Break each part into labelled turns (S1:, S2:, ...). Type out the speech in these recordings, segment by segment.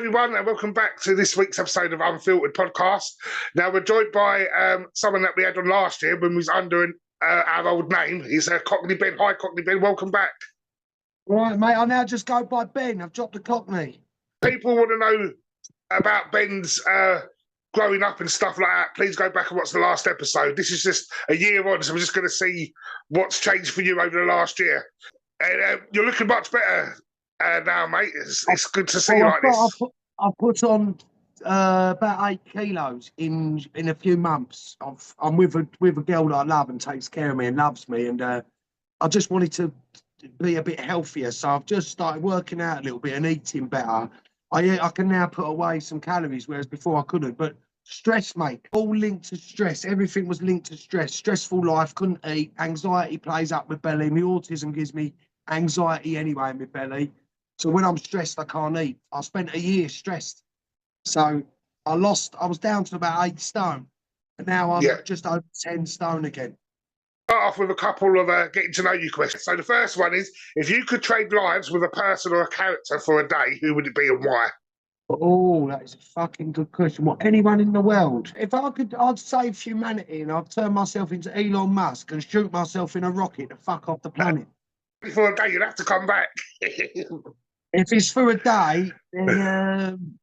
S1: everyone, and welcome back to this week's episode of Unfiltered Podcast. Now, we're joined by someone that we had on last year when we was under our old name. He's Cockney Ben. Hi, Cockney Ben. Welcome back.
S2: Right, mate. I now just go by Ben. I've dropped the Cockney.
S1: People want to know about Ben's growing up and stuff like that. Please go back and watch the last episode. This is just a year on, so we're just going to see what's changed for you over the last year. And you're looking much better now, mate. It's good to see you like this.
S2: I've put on about 8 kilos in a few months. I'm with a girl that I love and takes care of me and loves me, and I just wanted to be a bit healthier, so I've just started working out a little bit and eating better. I can now put away some calories, whereas before I couldn't. But stress, mate, all linked to stress. Everything was linked to stress. Stressful life, couldn't eat. Anxiety plays up my belly. My autism gives me anxiety anyway in my belly. So when I'm stressed, I can't eat. I spent a year stressed. So I was down to about 8 stone. And now I'm just over 10 stone again.
S1: Start off with a couple of getting to know you questions. So the first one is, if you could trade lives with a person or a character for a day, who would it be and why?
S2: Oh, that is a fucking good question. What, anyone in the world? If I could, I'd save humanity and I'd turn myself into Elon Musk and shoot myself in a rocket to fuck off the planet.
S1: For a day, you'd have to come back.
S2: If it's for a day, then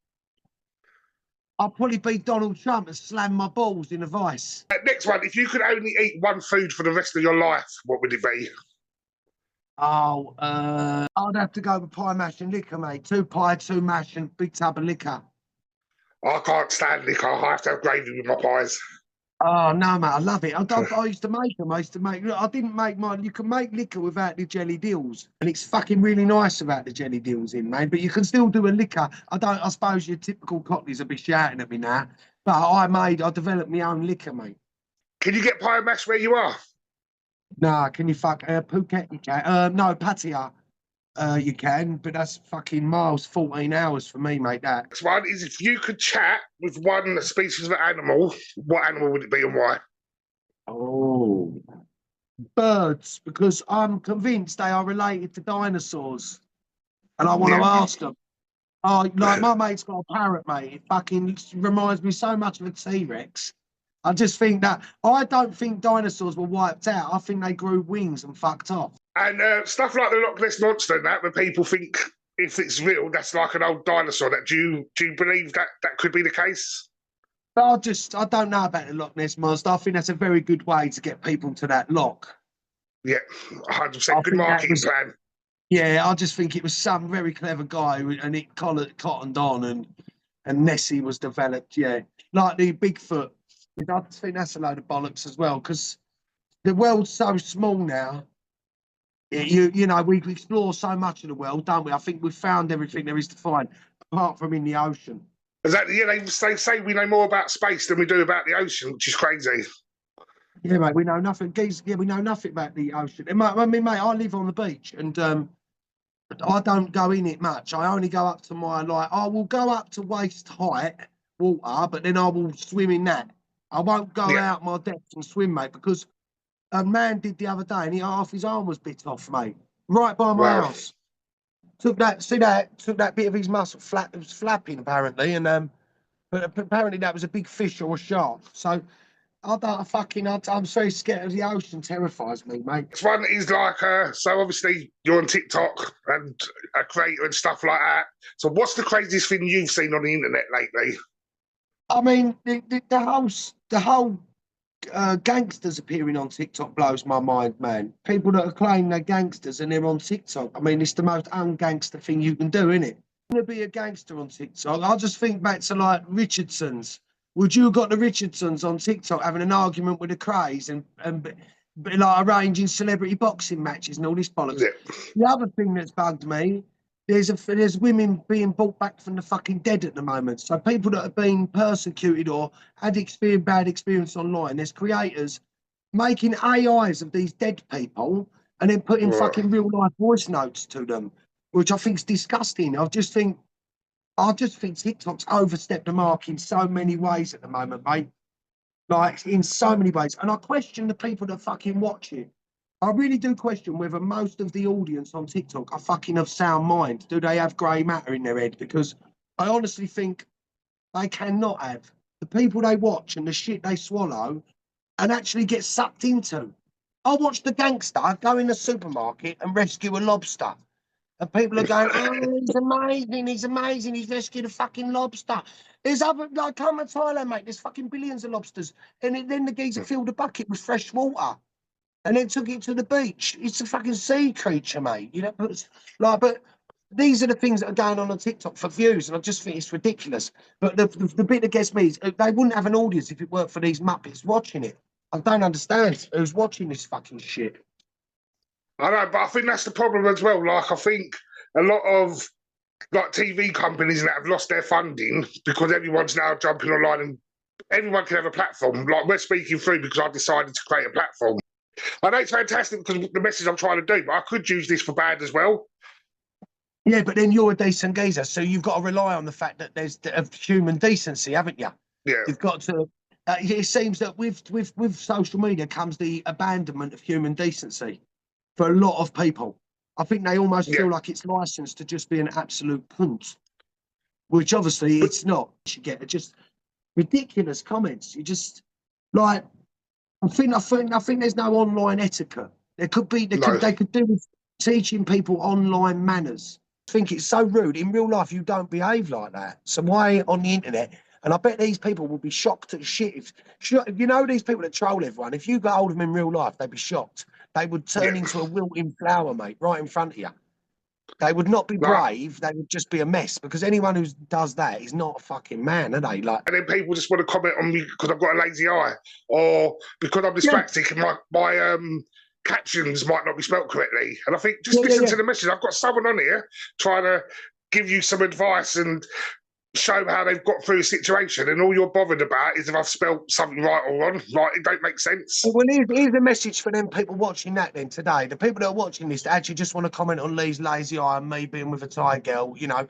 S2: I'll probably be Donald Trump and slam my balls in a vice.
S1: Next one, if you could only eat one food for the rest of your life, what would it be?
S2: Oh, I'd have to go with pie, mash and liquor, mate. 2 pie, 2 mash and big tub of liquor.
S1: I can't stand liquor. I have to have gravy with my pies.
S2: Oh, no, mate, I love it. I used to make them. I didn't make mine. You can make liquor without the jelly deals. And it's fucking really nice without the jelly deals in, mate. But you can still do a liquor. I suppose your typical cockneys will be shouting at me now. But I developed my own liquor, mate.
S1: Can you get pie and mash where you are?
S2: Nah, can you fuck Phuket? You can. No, Pattaya. You can, but that's fucking miles, 14 hours for me, mate. That.
S1: Next one is, if you could chat with one species of animal, what animal would it be and why?
S2: Oh, birds, because I'm convinced they are related to dinosaurs, and I want to ask them. Oh, like my mate's got a parrot, mate. It fucking reminds me so much of a T-Rex. I just think that I don't think dinosaurs were wiped out. I think they grew wings and fucked off.
S1: And stuff like the Loch Ness Monster and that, where people think if it's real, that's like an old dinosaur. That do you believe that could be the case?
S2: I don't know about the Loch Ness Monster. I think that's a very good way to get people to that loch.
S1: Yeah, 100%. Good marketing plan.
S2: Yeah, I just think it was some very clever guy, and it cottoned on, and Nessie was developed. Yeah, like the Bigfoot. I think that's a load of bollocks as well, because the world's so small now. You know, we explore so much of the world, don't we? I think we've found everything there is to find, apart from in the ocean.
S1: Exactly. Yeah, they say we know more about space than we do about the ocean, which is crazy.
S2: Yeah, mate, we know nothing. We know nothing about the ocean. I mean, mate, I live on the beach, and I don't go in it much. I only go up to I will go up to waist height water, but then I will swim in that. I won't go out my depth and swim, mate, because a man did the other day, and half his arm was bit off, mate, right by my house. Took that bit of his muscle, it was flapping apparently, and but apparently that was a big fish or a shark. So I'm very scared of the ocean. Terrifies me, mate.
S1: This one is like, so obviously you're on TikTok and a creator and stuff like that. So what's the craziest thing you've seen on the internet lately?
S2: I mean, the whole gangsters appearing on TikTok blows my mind, man. People that are claiming they're gangsters and they're on TikTok. I mean, it's the most ungangster thing you can do, isn't it? To be a gangster on TikTok, I just think back to like Richardson's. Would you have got the Richardsons on TikTok having an argument with the Craze and like arranging celebrity boxing matches and all this bollocks? Yeah. The other thing that's bugged me, there's women being brought back from the fucking dead at the moment. So people that have been persecuted or had bad experience online, there's creators making AIs of these dead people and then putting fucking real life voice notes to them, which I think is disgusting. I just think TikTok's overstepped the mark in so many ways at the moment, mate. Like, in so many ways. And I question the people that fucking watch it. I really do question whether most of the audience on TikTok are fucking of sound mind. Do they have grey matter in their head? Because I honestly think they cannot have the people they watch and the shit they swallow and actually get sucked into. I watched the gangster go in the supermarket and rescue a lobster. And people are going, oh, he's amazing, he's rescued a fucking lobster. There's other, like, come to Thailand, mate, there's fucking billions of lobsters. And then the geezer filled a bucket with fresh water and then took it to the beach. It's a fucking sea creature, mate. You know, but these are the things that are going on TikTok for views, and I just think it's ridiculous. But the bit that gets me is they wouldn't have an audience if it weren't for these muppets watching it. I don't understand who's watching this fucking shit.
S1: I know, but I think that's the problem as well. Like, I think a lot of like TV companies that have lost their funding because everyone's now jumping online and everyone can have a platform. Like, we're speaking through because I've decided to create a platform. I know it's fantastic because the message I'm trying to do, but I could use this for bad as well.
S2: Yeah, but then you're a decent geezer, so you've got to rely on the fact that there's human decency, haven't you?
S1: Yeah.
S2: You've got to. It seems that with social media comes the abandonment of human decency for a lot of people. I think they almost feel like it's licensed to just be an absolute cunt, which obviously it's not. You get just ridiculous comments. You just like. I think there's no online etiquette. There could be. They could do with teaching people online manners. I think it's so rude. In real life, you don't behave like that. So why on the internet? And I bet these people will be shocked at shit. If you know these people that troll everyone, if you got hold of them in real life, they'd be shocked. They would turn into a wilting flower, mate, right in front of you. They would not be brave. They would just be a mess because anyone who does that is not a fucking man, are they? Like,
S1: and then people just want to comment on me because I've got a lazy eye, or because I'm dyslexic and my captions might not be spelt correctly. And I think just listen to the message. I've got someone on here trying to give you some advice and show how they've got through a situation, and all you're bothered about is if I've spelt something right or wrong. Like, it don't make sense.
S2: Well, here's a message for them people watching that then today. The people that are watching this actually just want to comment on Lee's lazy eye and me being with a Thai girl, you know.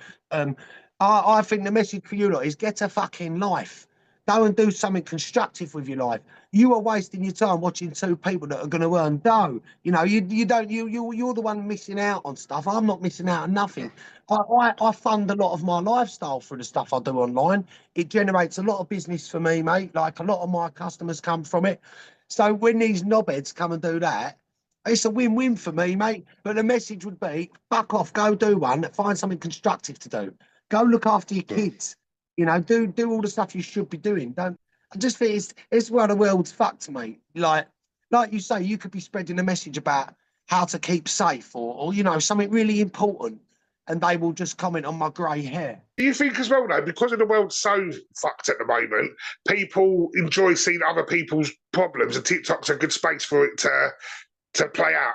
S2: I think the message for you lot is get a fucking life. Go and do something constructive with your life. You are wasting your time watching two people that are going to earn dough. You know, you're the one missing out on stuff. I'm not missing out on nothing. I fund a lot of my lifestyle through the stuff I do online. It generates a lot of business for me, mate. Like, a lot of my customers come from it. So when these knobheads come and do that, it's a win-win for me, mate. But the message would be, fuck off, go do one, find something constructive to do. Go look after your kids. You know, do all the stuff you should be doing. Don't. I just think it's where the world's fucked, mate. Like you say, you could be spreading a message about how to keep safe or you know, something really important, and they will just comment on my grey hair.
S1: Do you think as well, though, because of the world's so fucked at the moment, people enjoy seeing other people's problems, and TikTok's a good space for it to play out?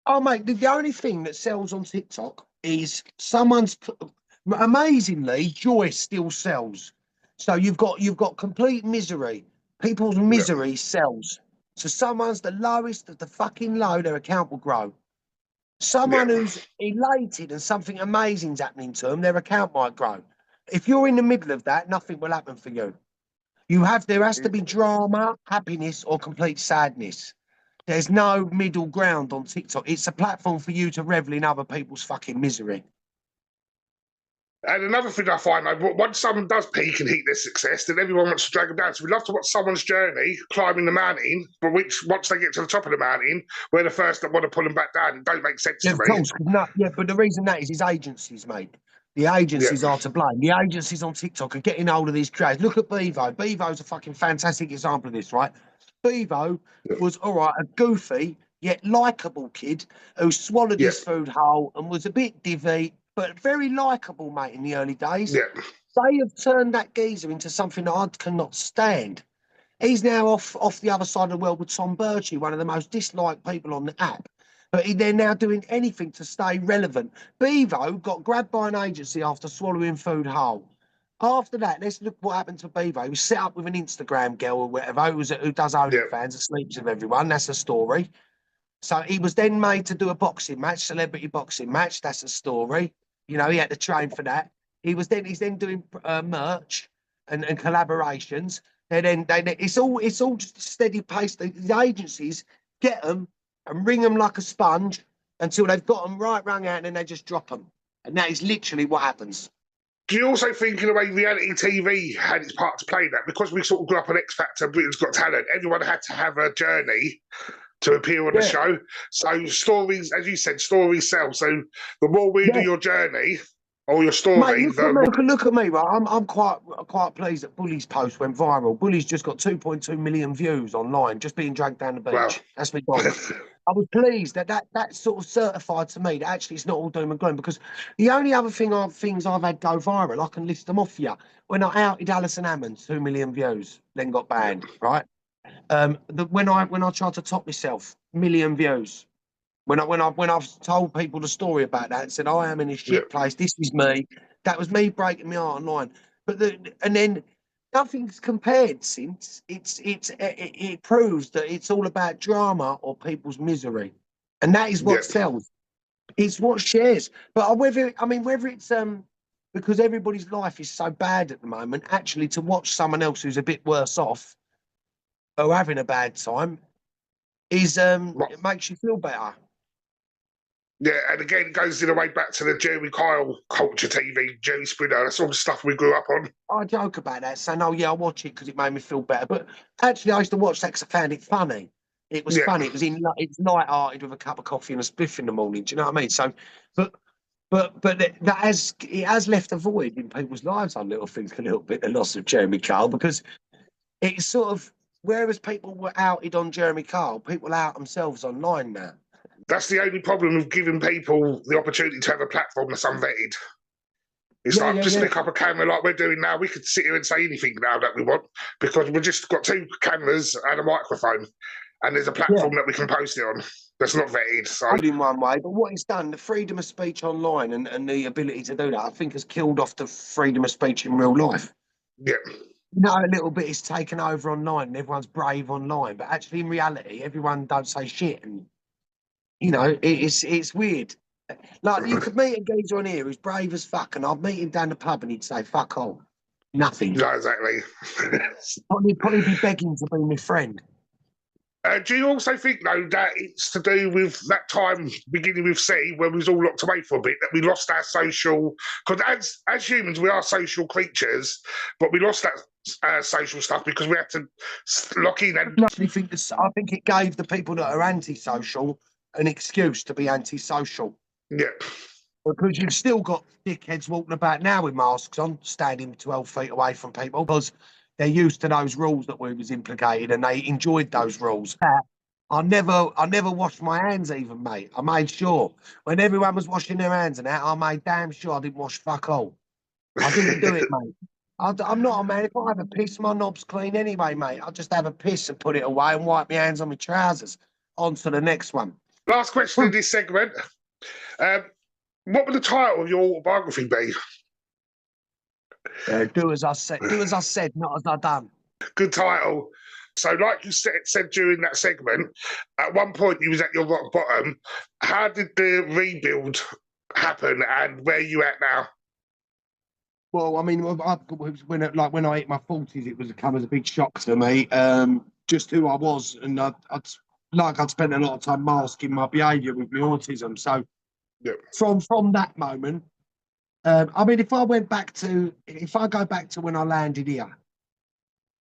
S2: Oh, mate, the only thing that sells on TikTok is someone's. Amazingly, joy still sells. So you've got complete misery. People's misery sells. So someone's the lowest of the fucking low, their account will grow. Someone who's elated and something amazing's happening to them, their account might grow. If you're in the middle of that, nothing will happen for you. There has to be drama, happiness, or complete sadness. There's no middle ground on TikTok. It's a platform for you to revel in other people's fucking misery.
S1: And another thing I find, like, once someone does peak and hit their success, then everyone wants to drag them down. So we love to watch someone's journey climbing the mountain, but once they get to the top of the mountain, we're the first that want to pull them back down. It don't make sense to me.
S2: Of course, but the reason that is agencies, mate. The agencies are to blame. The agencies on TikTok are getting hold of these creators. Look at Bevo. Bevo's a fucking fantastic example of this, right? Bevo was, all right, a goofy yet likable kid who swallowed his food whole and was a bit divvy, but very likable, mate, in the early days. They have turned that geezer into something that I cannot stand. He's now off the other side of the world with Tom Birchie, one of the most disliked people on the app. But they're now doing anything to stay relevant. Bevo got grabbed by an agency after swallowing food whole. After that, let's look what happened to Bevo. He was set up with an Instagram girl or whatever who does OnlyFans and sleeps with everyone. That's a story. So he was then made to do a boxing match, celebrity boxing match. That's a story. You know, he had to train for that. He's then doing merch and collaborations. It's all just a steady pace. The agencies get them and wring them like a sponge until they've got them right wrung out, and then they just drop them. And that is literally what happens.
S1: Do you also think, in a way, reality TV had its part to play in that? Because we sort of grew up on X Factor, Britain's Got Talent, everyone had to have a journey to appear on the
S2: Yeah,
S1: show. So stories, as you said, stories sell. So the more we do
S2: yeah.
S1: your journey or your
S2: Mate,
S1: story,
S2: look at
S1: the
S2: me.
S1: more...
S2: Look at me, right? I'm quite pleased that Bully's post went viral. Bully's just got 2.2 million views online, just being dragged down the
S1: Well,
S2: beach. That's me gone. I was pleased that sort of certified to me that actually it's not all doom and gloom, because the only other things I've had go viral, I can list them off for you. When I outed Alison Hammond, 2 million views, then got banned, right? When I tried to top myself, million views. When I've told people the story about that and said I am in a
S1: yeah,
S2: shit place, this is me. That was me breaking my heart online. And then nothing's compared since. It proves that it's all about drama or people's misery, and that is
S1: yeah.
S2: what sells. It's what shares. But whether it's because everybody's life is so bad at the moment, actually to watch someone else who's a bit worse off or having a bad time is it makes you feel better.
S1: Yeah, and again, it goes in a way back to the Jeremy Kyle culture TV, Jerry Springer, that's all the stuff we grew up on.
S2: I joke about that, saying, "Oh yeah, I watch it because it made me feel better." But actually, I used to watch that because I found it funny. It was
S1: Yeah,
S2: funny. It's light-hearted with a cup of coffee and a spliff in the morning. Do you know what I mean? So, but it has left a void in people's lives on little things. A little bit the loss of Jeremy Kyle, because it's sort of, whereas people were outed on Jeremy Kyle, people out themselves online now.
S1: that's the only problem with giving people the opportunity to have a platform that's unvetted. It's
S2: Yeah,
S1: like,
S2: yeah,
S1: just
S2: yeah,
S1: pick up a camera like we're doing now. We could sit here and say anything now that we want because we've just got two cameras and a microphone, and there's a
S2: yeah.
S1: platform that we can post it on that's not vetted. So,
S2: Good in one way, but what it's done, the freedom of speech online and the ability to do that, I think has killed off the freedom of speech in real life.
S1: yeah,
S2: A little bit is taken over online and everyone's brave online, but actually in reality, everyone don't say shit. And it's weird. Like you could meet a geezer on here who's brave as fuck, and I'd meet him down the pub and he'd say fuck all, nothing.
S1: no, exactly.
S2: Probably be begging to be my friend.
S1: Do you also think, though, that it's to do with that time beginning with C, when we was all locked away for a bit, that we lost our social... Because as humans, we are social creatures, but we lost that social stuff because we had to lock in and...
S2: I think it gave the people that are antisocial an excuse to be antisocial.
S1: Yeah,
S2: Because you've still got dickheads walking about now with masks on, standing 12 feet away from people because they're used to those rules that we was implicated and they enjoyed those rules. I never washed my hands even, mate. I made sure when everyone was washing their hands and that, I made damn sure I didn't wash fuck all. I didn't do it, mate. I'm not a man. If I have a piss, my knob's clean anyway, mate. I'll just have a piss and put it away and wipe my hands on my trousers. On to the next one.
S1: Last question in this segment. What would the title of your autobiography be?
S2: Do as I said, not as I done.
S1: Good title. So, like you said during that segment, at one point you was at your rock bottom. How did the rebuild happen, and where are you at now?
S2: Well, I mean, when I hit my 40s, it was come as a big shock to me. Just who I was, and I'd spent a lot of time masking my behaviour with my autism. So,
S1: Yeah,
S2: from that moment, I mean, if I go back to when I landed here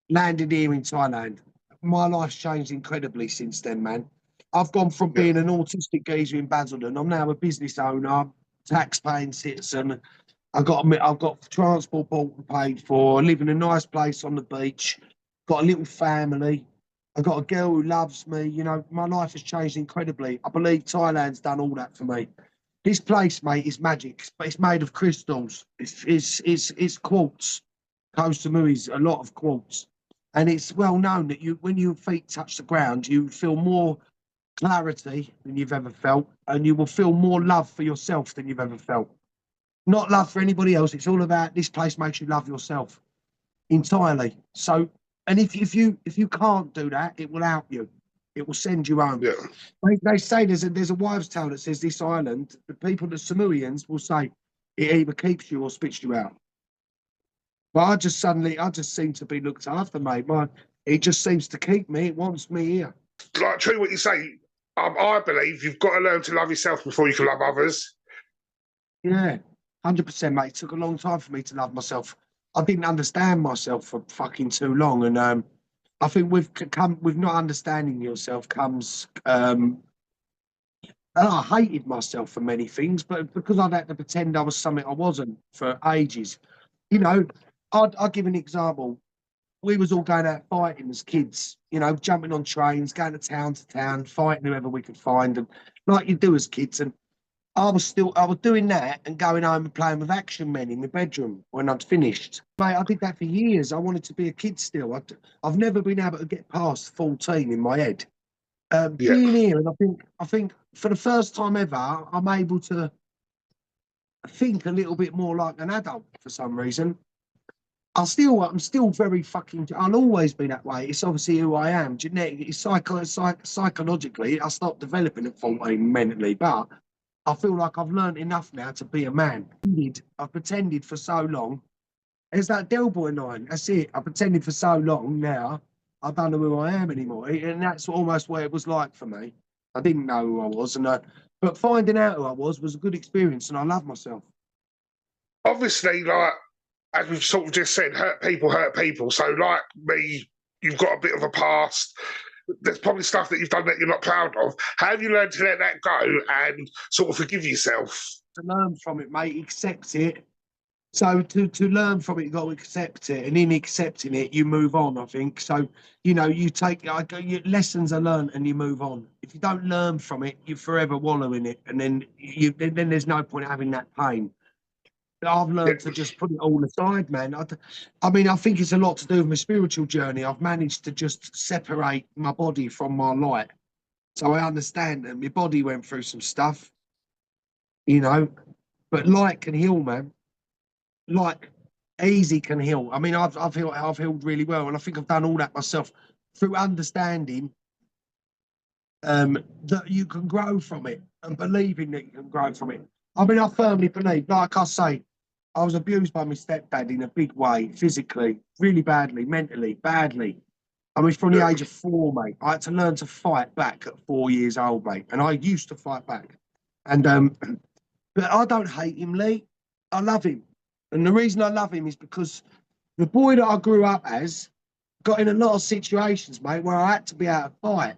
S2: in Thailand, my life's changed incredibly since then, man. I've gone from
S1: yeah,
S2: being an autistic geezer in Basildon. I'm now a business owner, tax-paying citizen. I've got transport bought and paid for. I live in a nice place on the beach. Got a little family. I've got a girl who loves me. My life has changed incredibly. I believe Thailand's done all that for me. This place, mate, is magic. It's made of crystals. It's quartz. Koh Samui is a lot of quartz, and it's well known that when your feet touch the ground, you feel more clarity than you've ever felt, and you will feel more love for yourself than you've ever felt. Not love for anybody else. It's all about this place makes you love yourself entirely. So, and if you can't do that, it will out you. It will send you home.
S1: yeah.
S2: They say there's a wives' tale that says this island, the people, the Samoians, will say it either keeps you or spits you out. But I just seem to be looked after, mate. It just seems to keep me. It wants me here.
S1: Like, true what you say. I believe you've got to learn to love yourself before you can love others.
S2: Yeah, 100%, mate. It took a long time for me to love myself. I didn't understand myself for fucking too long, and I think with not understanding yourself comes and I hated myself for many things, but because I'd had to pretend I was something I wasn't for ages. You know, I'd give an example. We was all going out fighting as kids, you know, jumping on trains, going to town, fighting whoever we could find, and like you do as kids. And I was doing that and going home and playing with action men in my bedroom when I'd finished. Mate, I did that for years. I wanted to be a kid still. I've never been able to get past 14 in my head.
S1: Yeah,
S2: Being here, and I think for the first time ever, I'm able to think a little bit more like an adult for some reason. I'm still very fucking. I'll always be that way. It's obviously who I am. Genetic, psychologically, I stopped developing at 14 mentally, but I feel like I've learned enough now to be a man. I've pretended for so long. It's that Del Boy 9. That's it. I pretended for so long now. I don't know who I am anymore. And that's almost what it was like for me. I didn't know who I was. But finding out who I was a good experience. And I love myself.
S1: obviously, like as we've sort of just said, hurt people hurt people. So, like me, you've got a bit of a past. There's probably stuff that you've done that you're not proud of. How have you learned to let that go and sort of forgive yourself?
S2: To learn from it, mate, accept it. So to learn from it, you got to accept it, and in accepting it, you move on. I think so. You know, you take your lessons are learned, and you move on. If you don't learn from it, you forever wallow in it, and then there's no point having that pain. I've
S1: Yeah,
S2: learned to just put it all aside, man. I mean, I think it's a lot to do with my spiritual journey. I've managed to just separate my body from my light, so I understand that my body went through some stuff, you know, but light can heal, man. Like easy can heal. I mean, I've healed really well, and I think I've done all that myself through understanding that you can grow from it and believing that you can grow from it. I mean, I firmly believe, like I say, I was abused by my stepdad in a big way, physically, really badly, mentally, badly. I mean, from the
S1: yeah.
S2: age of 4, mate, I had to learn to fight back at 4 years old, mate, and I used to fight back. And but I don't hate him, Lee. I love him. And the reason I love him is because the boy that I grew up as got in a lot of situations, mate, where I had to be able to fight.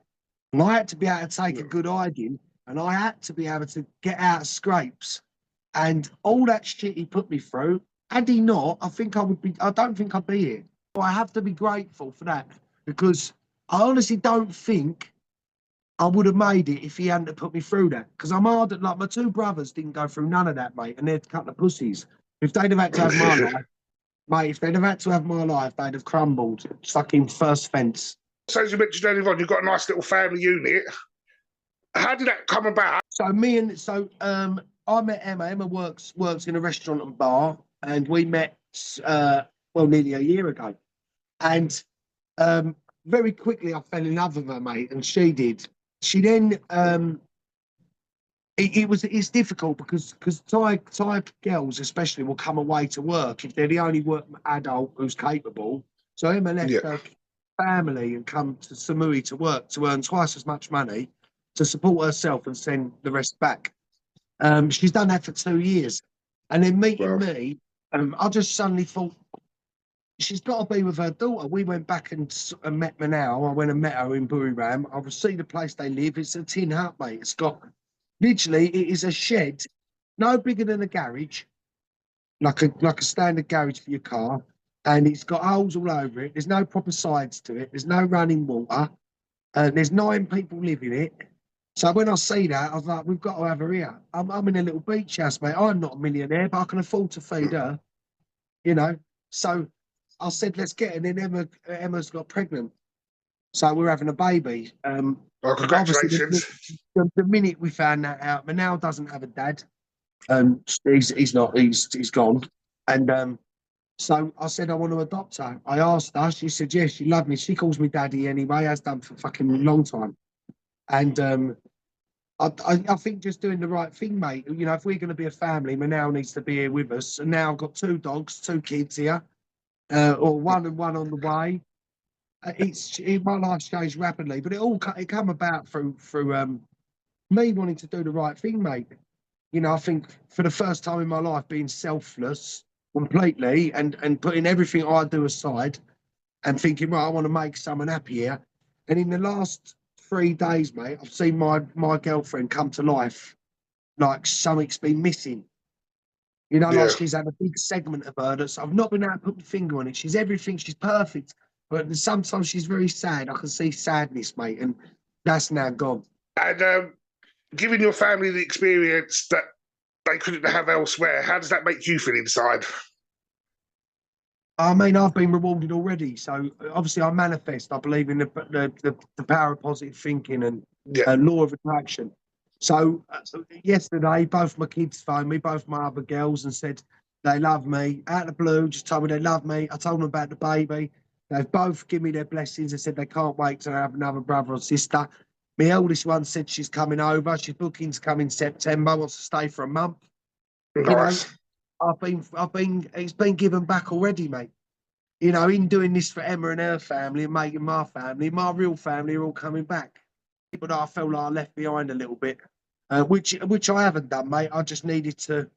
S2: And I had to be able to take a good hiding. And I had to be able to get out of scrapes. And all that shit he put me through, had he not, I don't think I'd be here. But I have to be grateful for that because I honestly don't think I would have made it if he hadn't put me through that. Because I'm hard at like my two brothers didn't go through none of that, mate, and they're a couple of pussies. If they'd have had to have my life, mate, if they'd have had to have my life, they'd have crumbled. Fucking first fence.
S1: So as you mentioned earlier on, you've got a nice little family unit. How did that come about?
S2: I met Emma. Emma works in a restaurant and bar, and we met nearly a year ago. And very quickly I fell in love with her, mate, and she did. She then it's difficult because Thai girls especially will come away to work if they're the only adult who's capable. So Emma left
S1: Yeah,
S2: her family and come to Samui to work to earn twice as much money to support herself and send the rest back. She's done that for 2 years, and then meeting
S1: well,
S2: me, I just suddenly thought she's got to be with her daughter. We went back and met Manal. I went and met her in Buriram. I will see the place they live. It's a tin hut, mate. It's got literally it is a shed, no bigger than a garage, like a standard garage for your car, and it's got holes all over it. There's no proper sides to it. There's no running water. There's 9 people live in it. So when I see that, I was like, we've got to have her here. I'm in a little beach house, mate. I'm not a millionaire, but I can afford to feed her, you know. So I said, let's get her. And then Emma's got pregnant. So we're having a baby.
S1: well,
S2: Obviously,
S1: congratulations.
S2: the minute we found that out, Manal doesn't have a dad. He's gone. And so I said, I want to adopt her. I asked her. She said, yes, she loved me. She calls me daddy anyway, has done for fucking long time. And I think just doing the right thing, mate. You know, if we're going to be a family, Manal needs to be here with us. And now I've got 2 dogs, 2 kids here, or one and one on the way. My life's changed rapidly, but it come about through me wanting to do the right thing, mate. You know, I think for the first time in my life, being selfless completely and putting everything I do aside and thinking, right, I want to make someone happy here. And in the last 3 days, mate, I've seen my girlfriend come to life like something's been missing. You know, like
S1: Yeah.
S2: she's had a big segment of her that's I've not been able to put my finger on it. She's everything, she's perfect. But sometimes she's very sad. I can see sadness, mate, and that's now gone.
S1: And giving your family the experience that they couldn't have elsewhere, how does that make you feel inside?
S2: I mean, I've been rewarded already. So obviously, I manifest. I believe in the power of positive thinking and
S1: Yeah.
S2: law of attraction. So yesterday, both my kids phoned me, both my other girls, and said they love me. Out of the blue, just told me they love me. I told them about the baby. They've both given me their blessings. They said they can't wait to have another brother or sister. My eldest one said she's coming over. She's booking to come in September. Wants to stay for a month. You know,
S1: Nice.
S2: it's been given back already, mate. You know, in doing this for Emma and her family and making my real family are all coming back. People that I felt like I left behind a little bit, which I haven't done, mate. I just needed to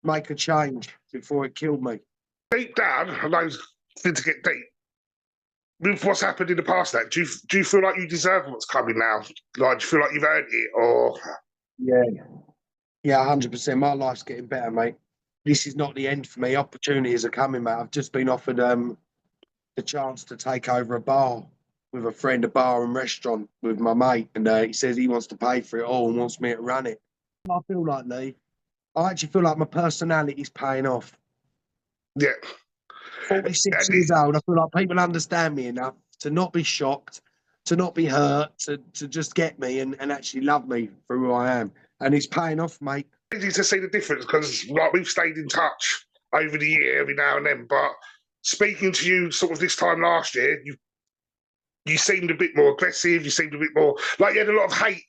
S2: make a change before it killed me.
S1: Deep down, I know it's good to get deep. With what's happened in the past, that do you feel like you deserve what's coming now? Like, do you feel like you've earned it, or
S2: Yeah, yeah, 100%. My life's getting better, mate. This is not the end for me. Opportunities are coming, mate. I've just been offered the chance to take over a bar with a friend, a bar and restaurant with my mate, and he says he wants to pay for it all and wants me to run it. I feel like, Lee, I actually feel like my personality is paying off.
S1: yeah?
S2: 46
S1: And
S2: years old, I feel like people understand me enough to not be shocked, to not be hurt, to just get me and actually love me for who I am. And it's paying off, mate.
S1: it's easy to see the difference because, like, we've stayed in touch over the year every now and then. But speaking to you, sort of this time last year, you seemed a bit more aggressive. You seemed a bit more like you had a lot of hate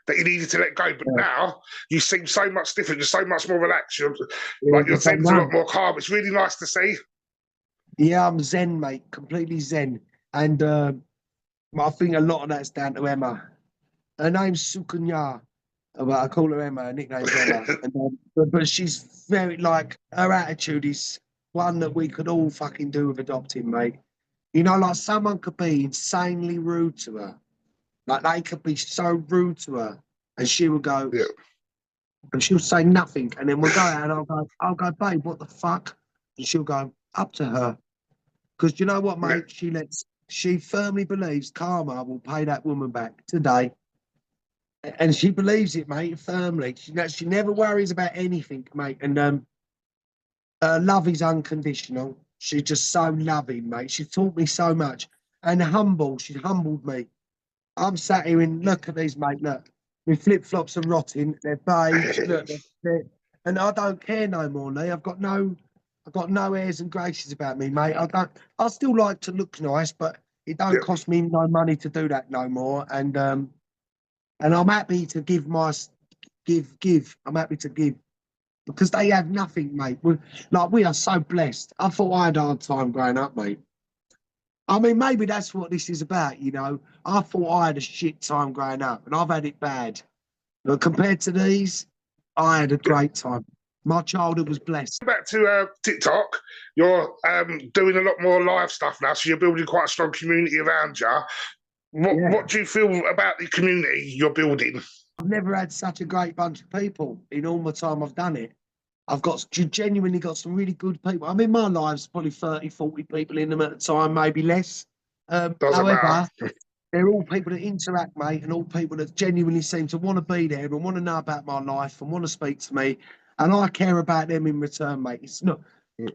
S1: that you needed to let go. But
S2: Yeah,
S1: now you seem so much different. You're so much more relaxed.
S2: yeah,
S1: Like your
S2: just like
S1: zen's a lot
S2: now.
S1: more calm. It's really nice to see.
S2: Yeah, I'm zen, mate, completely zen. And I think a lot of that's down to Emma. Her name's Sukanya, but I call her Emma. Her nickname's Emma. And, but she's very like her attitude is one that we could all fucking do with adopting, mate. You know, like someone could be insanely rude to her. Like they could be so rude to her, and she would go,
S1: Yeah,
S2: and she'll say nothing, and then we'll go out, and I'll go, babe, what the fuck? And she'll go up to her, because you know what,
S1: yeah,
S2: mate? She firmly believes karma will pay that woman back today, and she believes it, mate, firmly. She never worries about anything, mate, and her love is unconditional. She's just so loving, mate. She's taught me so much, and humble. She's humbled me. I'm sat here and look at these, mate. Look, my flip flops are rotting. They're beige. Look, and I don't care no more, Lee. I've got no airs and graces about me, mate. I don't. I still like to look nice, but it don't
S1: yeah.
S2: cost me no money to do that no more. And I'm happy to give. I'm happy to give because they have nothing, mate. We are so blessed. I thought I had a hard time growing up, mate. I mean, maybe that's what this is about, you know. I thought I had a shit time growing up, and I've had it bad. But compared to these, I had a great time. My childhood was blessed.
S1: Back to TikTok, you're doing a lot more live stuff now, so you're building quite a strong community around you.
S2: Yeah.
S1: What do you feel about the community you're building?
S2: I've never had such a great bunch of people in all my time I've done it. I've got genuinely got some really good people. I mean, my life's probably 30, 40 people in them at a time, maybe less.
S1: Doesn't matter.
S2: However, they're all people that interact, mate, and all people that genuinely seem to want to be there and want to know about my life and want to speak to me. And I care about them in return, mate. It's not.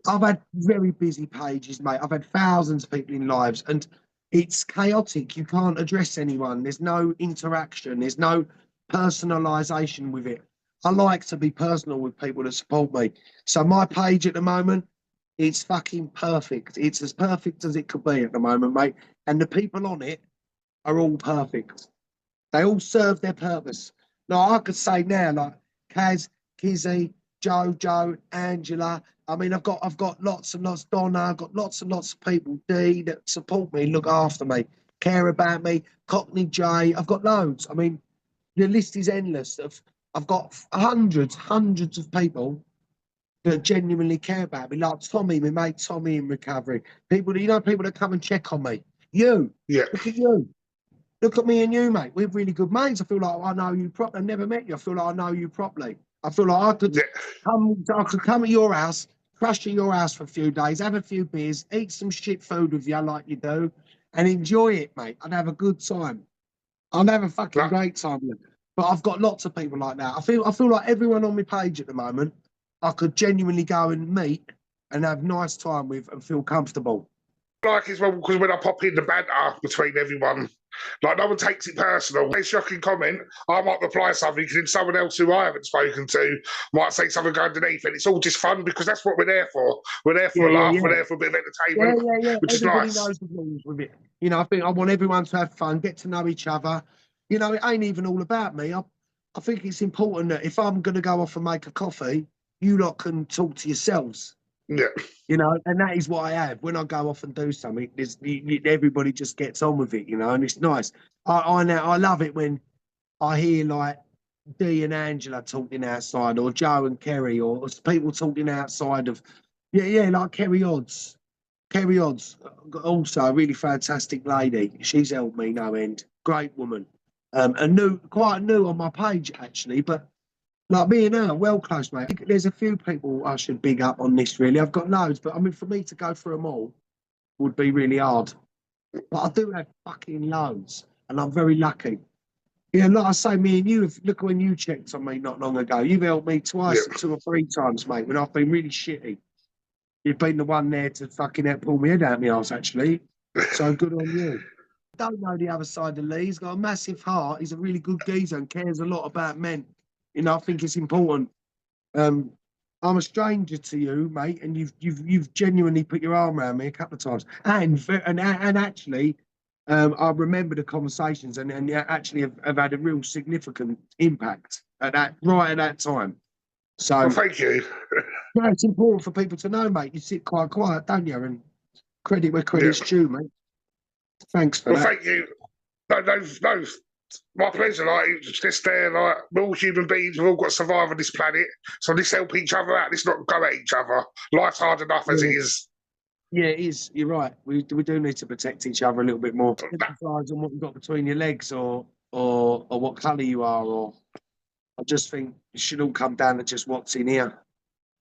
S2: I've had very busy pages, mate. I've had thousands of people in lives, and it's chaotic. You can't address anyone. There's no interaction. There's no personalisation with it. I like to be personal with people that support me. So my page at the moment, it's fucking perfect. It's as perfect as it could be at the moment, mate. And the people on it are all perfect. They all serve their purpose. Now I could say now, like Kaz, Kizzy, Jojo, Angela. I mean, I've got lots and lots. Donna, I've got lots and lots of people. D that support me, look after me, care about me. Cockney J, I've got loads. I mean, the list is endless of I've got hundreds of people that genuinely care about me, like Tommy, my mate Tommy in recovery. People, people that come and check on me. You,
S1: Yeah,
S2: look at you. Look at me and you, mate. We're really good mates. I feel like I know you properly. I've never met you. I feel like I know you properly. I feel like
S1: yeah.
S2: I could come at your house, crash at your house for a few days, have a few beers, eat some shit food with you like you do, and enjoy it, mate. I'd have a good time. I'd have a fucking
S1: Like,
S2: great time with you. But I've got lots of people like that. I feel like everyone on my page at the moment, I could genuinely go and meet and have nice time with and feel comfortable.
S1: like as well, because when I pop in the banter between everyone, like no one takes it personal. A shocking comment, I might reply something, and then someone else who I haven't spoken to might say something underneath, and it's all just fun because that's what we're there for. We're there
S2: Yeah,
S1: for a
S2: yeah,
S1: laugh.
S2: yeah.
S1: We're there for a bit of
S2: Yeah,
S1: entertainment,
S2: yeah, yeah.
S1: which is
S2: Everybody
S1: nice.
S2: knows the rules with it. I think I want everyone to have fun, get to know each other. It ain't even all about me. I think it's important that if I'm going to go off and make a coffee, you lot can talk to yourselves.
S1: Yeah,
S2: And that is what I have. When I go off and do something, everybody just gets on with it, and it's nice. I love it when I hear like Dee and Angela talking outside, or Joe and Kerry, or people talking outside of, like Kerry Odds. Kerry Odds, also a really fantastic lady. She's helped me no end. Great woman. And quite new on my page actually, but like me and her, well close, mate. There's a few people I should big up on this, really. I've got loads, but I mean, for me to go through them all would be really hard. But I do have fucking loads, and I'm very lucky. Yeah, like I say, me and you, look when you checked on me not long ago. You've helped me
S1: yeah.
S2: twice, 2 or 3 times, mate, when I've been really shitty. You've been the one there to fucking help pull me head out of my arse, actually. So good on you. Don't know the other side of Lee. He's got a massive heart. He's a really good geezer and cares a lot about men. I think it's important. Um, I'm a stranger to you, mate, and you've genuinely put your arm around me a couple of times, and actually, I remember the conversations, and actually have had a real significant impact at that time. So,
S1: Well, thank you.
S2: it's important for people to know, mate. You sit quite quiet, don't you? And credit where
S1: Yeah.
S2: credit's due, mate. Thanks for
S1: Well,
S2: that.
S1: thank you. No, no, no. My pleasure. Like it's just there. Like we're all human beings. We've all got to survive on this planet. So let's help each other out. Let's not go at each other. Life's hard enough as it
S2: Yeah.
S1: is.
S2: Yeah, it is. You're right. We do need to protect each other a little bit more. Emphasise on what you've got between your legs, or what colour you are, or I just think it should all come down to just what's in here.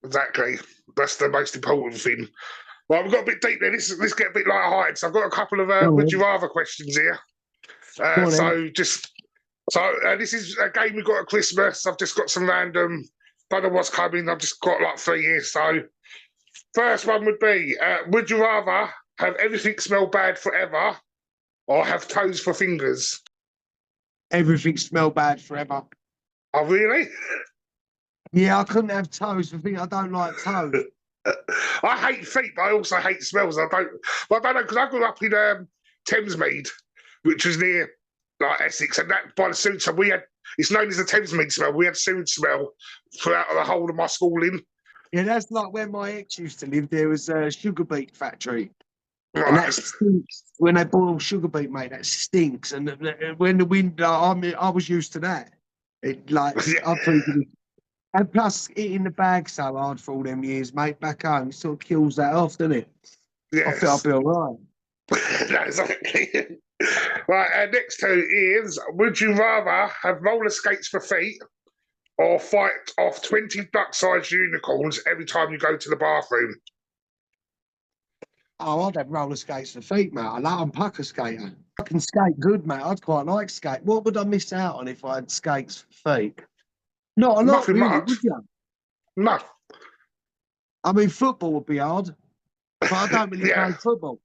S1: Exactly. That's the most important thing. Well, we've got a bit deep there. Let's get a bit light-hearted. So I've got a couple of
S2: Go
S1: would
S2: on,
S1: you rather questions here.
S2: go on then.
S1: This is a game we got at Christmas. I've just got some random. Don't know what's coming. I've just got like 3 years. So first one would be: would you rather have everything smell bad forever, or have toes for fingers?
S2: Everything smell bad forever.
S1: Oh, really?
S2: Yeah, I couldn't have toes. I don't like toes.
S1: I hate feet, but I also hate smells. But I don't know because I grew up in Thamesmead, which was near like Essex, and that by the sewage. So we had. It's known as the Thamesmead smell. We had sewage smell throughout the whole of my schooling.
S2: Yeah, that's like where my ex used to live. There was a sugar beet factory, and that
S1: Right.
S2: stinks. When they boil sugar beet, mate, that stinks. And when the wind, I was used to that. It like I think. And plus, eating the bag so hard for all them years, mate, back home, it sort of kills that off, doesn't it? I feel I'll
S1: Yes.
S2: be all right.
S1: No, exactly. Right. Next two is: would you rather have roller skates for feet or fight off 20 duck-sized unicorns every time you go to the bathroom?
S2: Oh, I'd have roller skates for feet, mate. I'm pucker skater. I can skate good, mate. I'd quite like skate. What would I miss out on if I had skates for feet? Not a lot,
S1: Nothing
S2: really,
S1: much.
S2: would you?
S1: No.
S2: I mean, football would be hard, but I don't really
S1: Yeah.
S2: play football.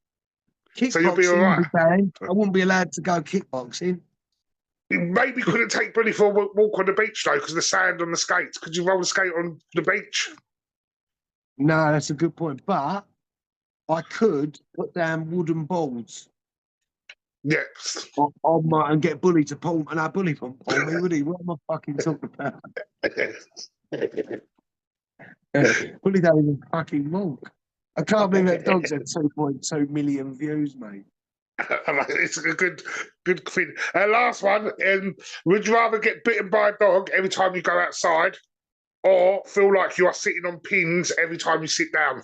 S1: So you'll be all
S2: Kickboxing would be
S1: right.
S2: banned. I wouldn't be allowed to go kickboxing.
S1: You maybe couldn't take Billy for a walk on the beach though, because of the sand on the skates. Could you roller skate on the beach?
S2: No, that's a good point. But I could put down wooden balls
S1: Yes.
S2: on my and get Bully to pull, and our Bully won't pull me, would he? What am I fucking talking about? Bully don't even fucking walk. I can't believe that dog's had 2.2 million views, mate.
S1: It's a good thing. Last one. Would you rather get bitten by a dog every time you go outside, or feel like you are sitting on pins every time you sit down?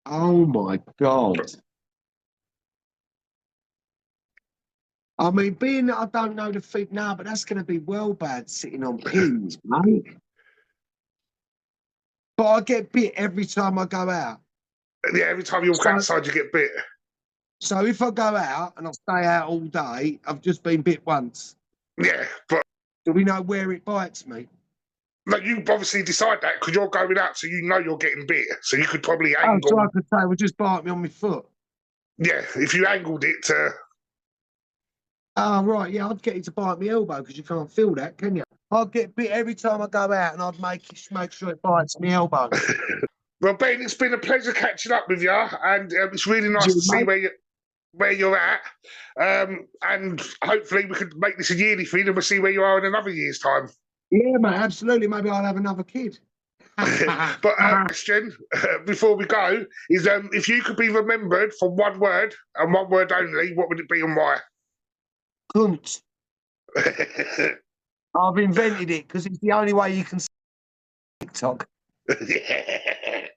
S2: Oh my God. I mean, being that I don't know the feet now, but that's going to be well bad sitting on pins, mate. But I get bit every time I go out.
S1: Yeah, every time you walk outside, you get bit.
S2: So if I go out and I stay out all day, I've just been bit once.
S1: Yeah, but
S2: Do we know where it bites me?
S1: like you obviously decide that because you're going out, so you know you're getting bit. So you could probably
S2: Oh, so I
S1: angle.
S2: could say, well, just bite me on my foot.
S1: Yeah, if you angled it to.
S2: Oh, right. Yeah, I'd get you to bite my elbow because you can't feel that, can you? I'd get bit every time I go out and I'd make sure it bites my elbow.
S1: Well, Ben, it's been a pleasure catching up with you, and it's really nice to see
S2: Mate.
S1: where you're at. And hopefully we could make this a yearly thing, and we'll see where you are in another year's time.
S2: Yeah, mate, absolutely. Maybe I'll have another kid.
S1: But question before we go is, if you could be remembered for one word and one word only, what would it be and why?
S2: Cunt. I've invented it because it's the only way you can TikTok.
S1: Yeah.